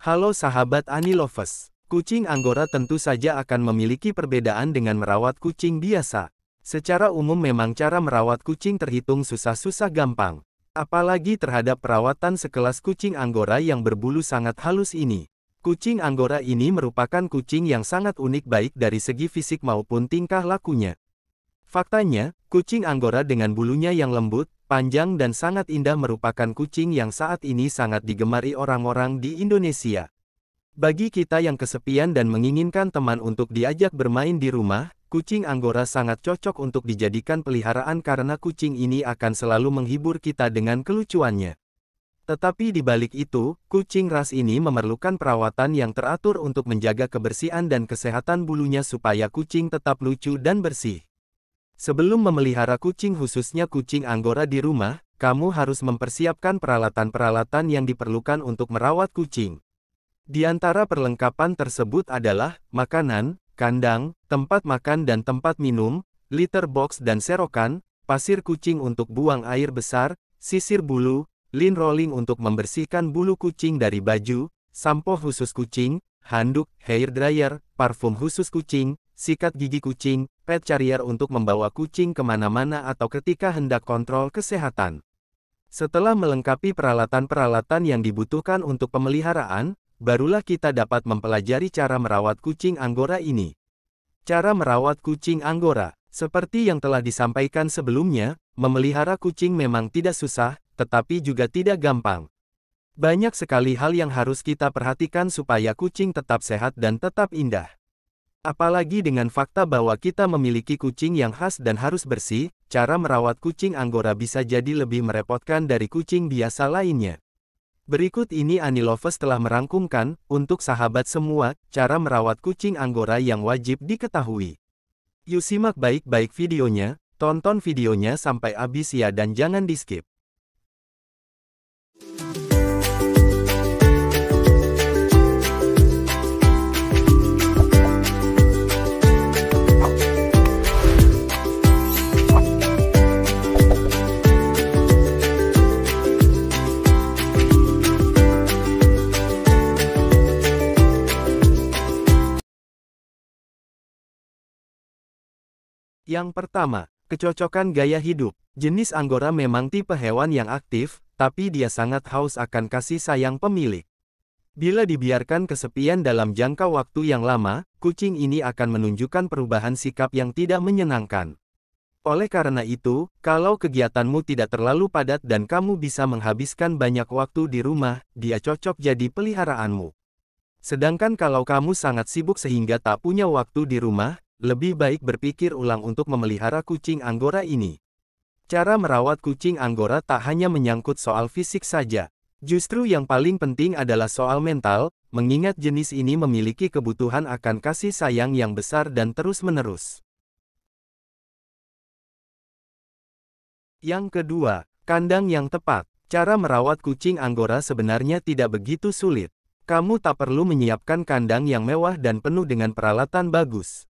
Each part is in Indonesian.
Halo sahabat Anilovers. Kucing Anggora tentu saja akan memiliki perbedaan dengan merawat kucing biasa. Secara umum memang cara merawat kucing terhitung susah-susah gampang. Apalagi terhadap perawatan sekelas kucing Anggora yang berbulu sangat halus ini. Kucing Anggora ini merupakan kucing yang sangat unik baik dari segi fisik maupun tingkah lakunya. Faktanya, kucing Anggora dengan bulunya yang lembut, panjang dan sangat indah merupakan kucing yang saat ini sangat digemari orang-orang di Indonesia. Bagi kita yang kesepian dan menginginkan teman untuk diajak bermain di rumah, kucing Anggora sangat cocok untuk dijadikan peliharaan karena kucing ini akan selalu menghibur kita dengan kelucuannya. Tetapi di balik itu, kucing ras ini memerlukan perawatan yang teratur untuk menjaga kebersihan dan kesehatan bulunya supaya kucing tetap lucu dan bersih. Sebelum memelihara kucing khususnya kucing Anggora di rumah, kamu harus mempersiapkan peralatan-peralatan yang diperlukan untuk merawat kucing. Di antara perlengkapan tersebut adalah makanan, kandang, tempat makan dan tempat minum, litter box dan serokan, pasir kucing untuk buang air besar, sisir bulu, lint rolling untuk membersihkan bulu kucing dari baju, sampo khusus kucing, handuk, hair dryer, parfum khusus kucing, sikat gigi kucing, pet carrier untuk membawa kucing kemana-mana atau ketika hendak kontrol kesehatan. Setelah melengkapi peralatan-peralatan yang dibutuhkan untuk pemeliharaan, barulah kita dapat mempelajari cara merawat kucing Anggora ini. Cara merawat kucing Anggora. Seperti yang telah disampaikan sebelumnya, memelihara kucing memang tidak susah, tetapi juga tidak gampang. Banyak sekali hal yang harus kita perhatikan supaya kucing tetap sehat dan tetap indah. Apalagi dengan fakta bahwa kita memiliki kucing yang khas dan harus bersih, cara merawat kucing Anggora bisa jadi lebih merepotkan dari kucing biasa lainnya. Berikut ini Anilovers telah merangkumkan, untuk sahabat semua, cara merawat kucing Anggora yang wajib diketahui. Yuk simak baik-baik videonya, tonton videonya sampai habis ya dan jangan di-skip. Yang pertama, kecocokan gaya hidup. Jenis Anggora memang tipe hewan yang aktif, tapi dia sangat haus akan kasih sayang pemilik. Bila dibiarkan kesepian dalam jangka waktu yang lama, kucing ini akan menunjukkan perubahan sikap yang tidak menyenangkan. Oleh karena itu, kalau kegiatanmu tidak terlalu padat dan kamu bisa menghabiskan banyak waktu di rumah, dia cocok jadi peliharaanmu. Sedangkan kalau kamu sangat sibuk sehingga tak punya waktu di rumah, lebih baik berpikir ulang untuk memelihara kucing Anggora ini. Cara merawat kucing Anggora tak hanya menyangkut soal fisik saja. Justru yang paling penting adalah soal mental, mengingat jenis ini memiliki kebutuhan akan kasih sayang yang besar dan terus-menerus. Yang kedua, kandang yang tepat. Cara merawat kucing Anggora sebenarnya tidak begitu sulit. Kamu tak perlu menyiapkan kandang yang mewah dan penuh dengan peralatan bagus.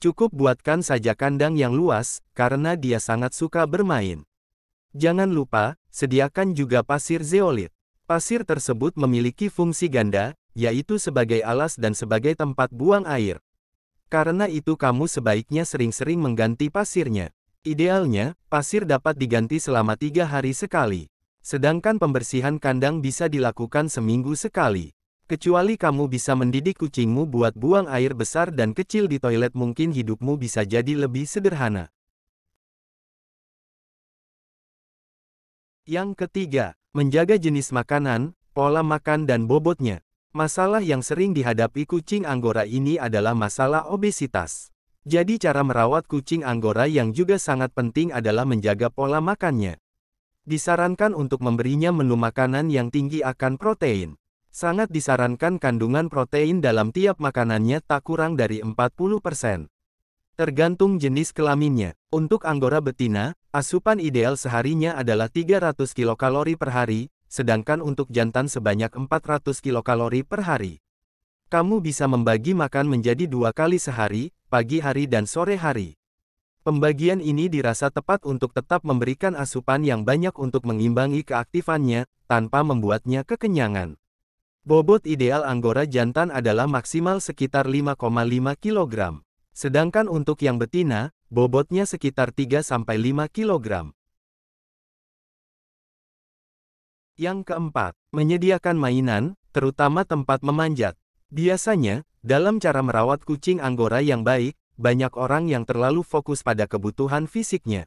Cukup buatkan saja kandang yang luas, karena dia sangat suka bermain. Jangan lupa, sediakan juga pasir zeolit. Pasir tersebut memiliki fungsi ganda, yaitu sebagai alas dan sebagai tempat buang air. Karena itu kamu sebaiknya sering-sering mengganti pasirnya. Idealnya, pasir dapat diganti selama 3 hari sekali. Sedangkan pembersihan kandang bisa dilakukan seminggu sekali. Kecuali kamu bisa mendidik kucingmu buat buang air besar dan kecil di toilet, mungkin hidupmu bisa jadi lebih sederhana. Yang ketiga, menjaga jenis makanan, pola makan dan bobotnya. Masalah yang sering dihadapi kucing Anggora ini adalah masalah obesitas. Jadi cara merawat kucing Anggora yang juga sangat penting adalah menjaga pola makannya. Disarankan untuk memberinya menu makanan yang tinggi akan protein. Sangat disarankan kandungan protein dalam tiap makanannya tak kurang dari 40%. Tergantung jenis kelaminnya. Untuk Anggora betina, asupan ideal seharinya adalah 300 kilokalori per hari, sedangkan untuk jantan sebanyak 400 kilokalori per hari. Kamu bisa membagi makan menjadi 2 kali sehari, pagi hari dan sore hari. Pembagian ini dirasa tepat untuk tetap memberikan asupan yang banyak untuk mengimbangi keaktifannya, tanpa membuatnya kekenyangan. Bobot ideal Anggora jantan adalah maksimal sekitar 5,5 kg. Sedangkan untuk yang betina, bobotnya sekitar 3-5 kg. Yang keempat, menyediakan mainan, terutama tempat memanjat. Biasanya, dalam cara merawat kucing Anggora yang baik, banyak orang yang terlalu fokus pada kebutuhan fisiknya.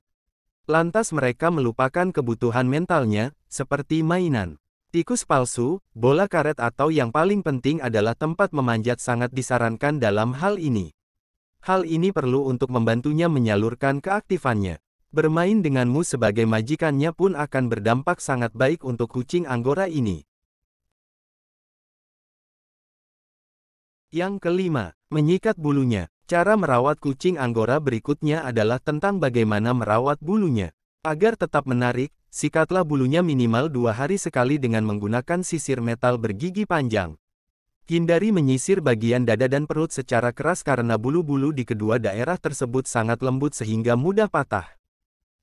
Lantas mereka melupakan kebutuhan mentalnya, seperti mainan. Tikus palsu, bola karet atau yang paling penting adalah tempat memanjat sangat disarankan dalam hal ini. Hal ini perlu untuk membantunya menyalurkan keaktifannya. Bermain denganmu sebagai majikannya pun akan berdampak sangat baik untuk kucing Anggora ini. Yang kelima, menyikat bulunya. Cara merawat kucing Anggora berikutnya adalah tentang bagaimana merawat bulunya. Agar tetap menarik, sikatlah bulunya minimal 2 hari sekali dengan menggunakan sisir metal bergigi panjang. Hindari menyisir bagian dada dan perut secara keras karena bulu-bulu di kedua daerah tersebut sangat lembut sehingga mudah patah.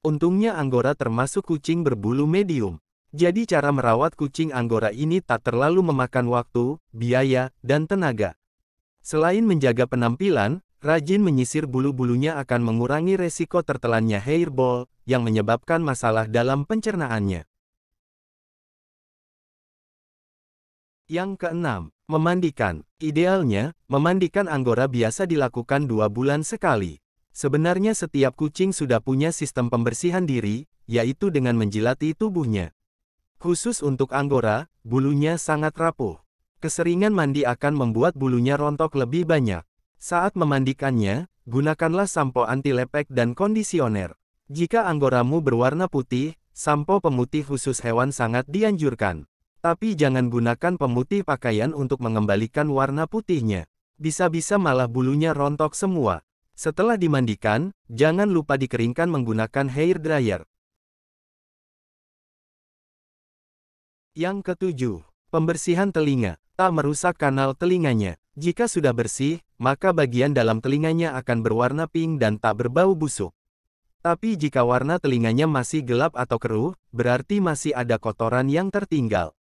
Untungnya Anggora termasuk kucing berbulu medium. Jadi cara merawat kucing Anggora ini tak terlalu memakan waktu, biaya, dan tenaga. Selain menjaga penampilan, rajin menyisir bulu-bulunya akan mengurangi resiko tertelannya hairball, yang menyebabkan masalah dalam pencernaannya. Yang keenam, memandikan. Idealnya, memandikan Anggora biasa dilakukan 2 bulan sekali. Sebenarnya setiap kucing sudah punya sistem pembersihan diri, yaitu dengan menjilati tubuhnya. Khusus untuk Anggora, bulunya sangat rapuh. Keseringan mandi akan membuat bulunya rontok lebih banyak. Saat memandikannya, gunakanlah sampo anti lepek dan kondisioner. Jika Anggoramu berwarna putih, sampo pemutih khusus hewan sangat dianjurkan. Tapi jangan gunakan pemutih pakaian untuk mengembalikan warna putihnya. Bisa-bisa malah bulunya rontok semua. Setelah dimandikan, jangan lupa dikeringkan menggunakan hair dryer. Yang ketujuh, pembersihan telinga. Tak merusak kanal telinganya. Jika sudah bersih, maka bagian dalam telinganya akan berwarna pink dan tak berbau busuk. Tapi jika warna telinganya masih gelap atau keruh, berarti masih ada kotoran yang tertinggal.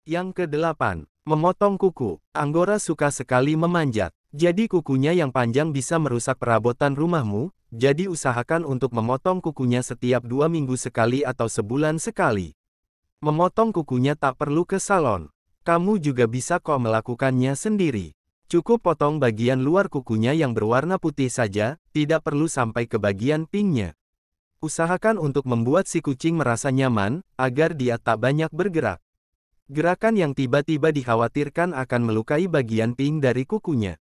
Yang kedelapan, memotong kuku. Anggora suka sekali memanjat. Jadi kukunya yang panjang bisa merusak perabotan rumahmu, jadi usahakan untuk memotong kukunya setiap 2 minggu sekali atau sebulan sekali. Memotong kukunya tak perlu ke salon. Kamu juga bisa kok melakukannya sendiri. Cukup potong bagian luar kukunya yang berwarna putih saja, tidak perlu sampai ke bagian pinknya. Usahakan untuk membuat si kucing merasa nyaman, agar dia tak banyak bergerak. Gerakan yang tiba-tiba dikhawatirkan akan melukai bagian pink dari kukunya.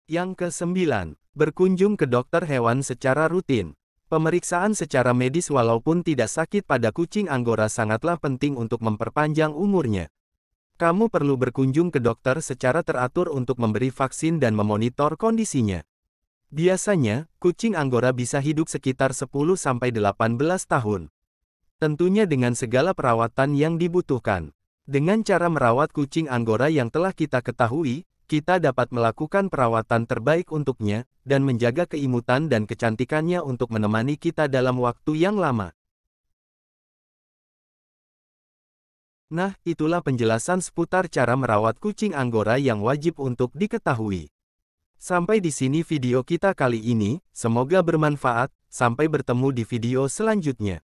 Yang kesembilan, berkunjung ke dokter hewan secara rutin. Pemeriksaan secara medis walaupun tidak sakit pada kucing Anggora sangatlah penting untuk memperpanjang umurnya. Kamu perlu berkunjung ke dokter secara teratur untuk memberi vaksin dan memonitor kondisinya. Biasanya, kucing Anggora bisa hidup sekitar 10-18 tahun. Tentunya dengan segala perawatan yang dibutuhkan. Dengan cara merawat kucing Anggora yang telah kita ketahui, kita dapat melakukan perawatan terbaik untuknya, dan menjaga keimutan dan kecantikannya untuk menemani kita dalam waktu yang lama. Nah, itulah penjelasan seputar cara merawat kucing Anggora yang wajib untuk diketahui. Sampai di sini video kita kali ini, semoga bermanfaat, sampai bertemu di video selanjutnya.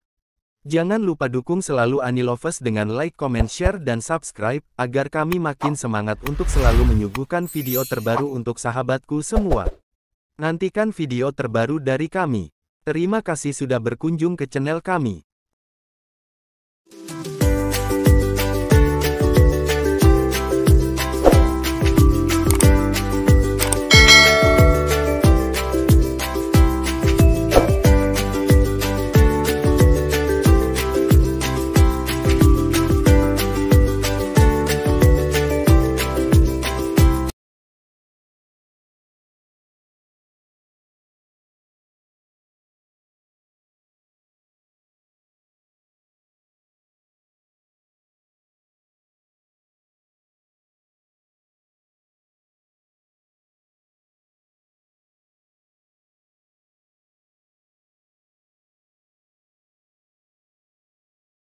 Jangan lupa dukung selalu Anilovers dengan like, comment, share, dan subscribe, agar kami makin semangat untuk selalu menyuguhkan video terbaru untuk sahabatku semua. Nantikan video terbaru dari kami. Terima kasih sudah berkunjung ke channel kami.